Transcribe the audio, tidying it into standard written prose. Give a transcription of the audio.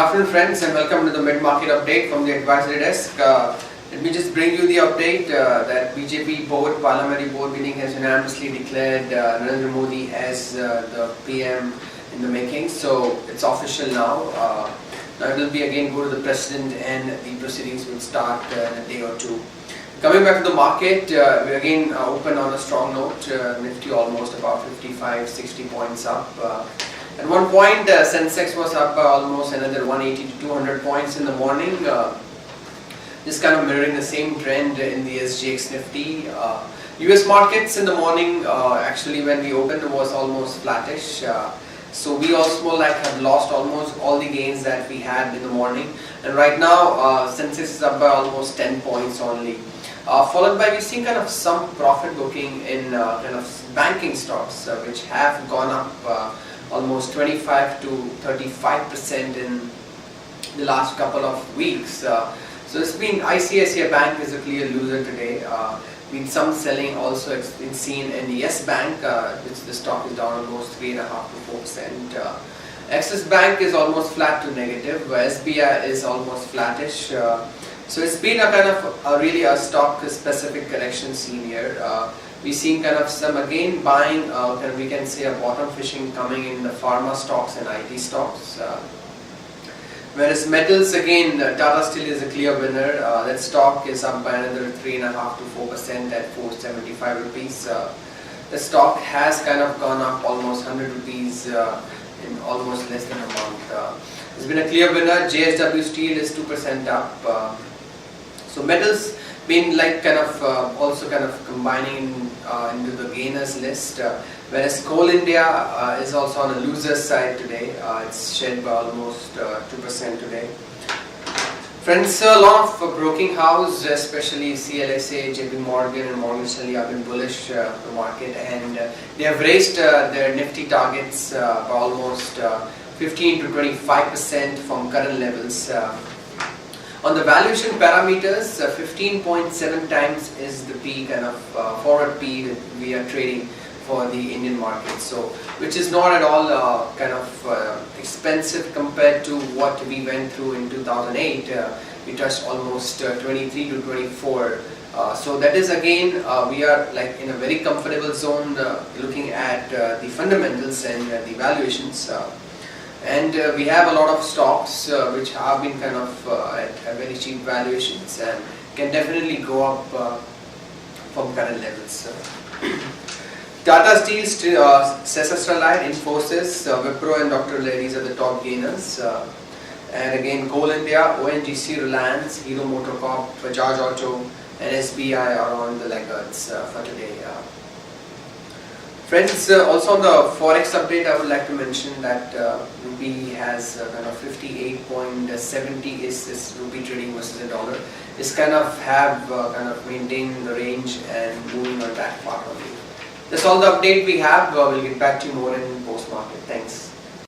afternoon friends, and welcome to the mid-market update from the advisory desk. Let me just bring you the update that BJP board, parliamentary board meeting has unanimously declared Narendra Modi as the PM in the making. So it's official now. Now it will be again go to the president and the proceedings will start in a day or two. Coming back to the market, we again open on a strong note. Nifty almost about 55-60 points up. At one point, Sensex was up almost another 180 to 200 points in the morning. Just kind of mirroring the same trend in the SGX Nifty. US markets in the morning, actually when we opened, was almost flattish. So we also have lost almost all the gains that we had in the morning. And right now, Sensex is up by almost 10 points only. Followed by, we've seen kind of some profit booking in kind of banking stocks, which have gone up almost 25 to 35% in the last couple of weeks. So it's been ICICI Bank is a clear loser today. Been some selling also been seen in the Yes Bank, which the stock is down almost 3.5 to 4%. Axis Bank is almost flat to negative. SBI is almost flattish. So it's been a kind of really a stock specific correction seen here. We're seeing kind of some again buying, kind of we can say a bottom fishing coming in the pharma stocks and IT stocks. Whereas metals again, Tata Steel is a clear winner. That stock is up by another 3.5 to 4% at 475 rupees. The stock has kind of gone up almost 100 rupees in almost less than a month. It's been a clear winner. JSW Steel is 2% up. So metals been like kind of also kind of combining into the gainers list, whereas Coal India is also on the loser side today. It's shed by almost 2% today. Friends, a lot of broking house, especially CLSA, JP Morgan and Morgan Stanley have been bullish the market, and they have raised their Nifty targets by almost 15 to 25% from current levels. On the valuation parameters, 15.7 times is the P kind of forward P that we are trading for the Indian market. So, which is not at all kind of expensive compared to what we went through in 2008. We touched almost 23 to 24. So that is again, we are like in a very comfortable zone looking at the fundamentals and the valuations. And we have a lot of stocks which have been kind of at very cheap valuations and can definitely go up from current levels. Tata Steel, Sterlite, Infosys, Wipro and Dr. Reddy's are the top gainers. And again, Coal India, ONGC, Reliance, Hero MotoCorp, Bajaj Auto and SBI are on the laggards for today. Friends, also on the Forex update, I would like to mention that Rupee has kind of 58.70 is this Rupee trading versus the dollar. Is kind of have kind of maintained the range and moving on that part only. That's all the update we have. We'll get back to you more in post market. Thanks.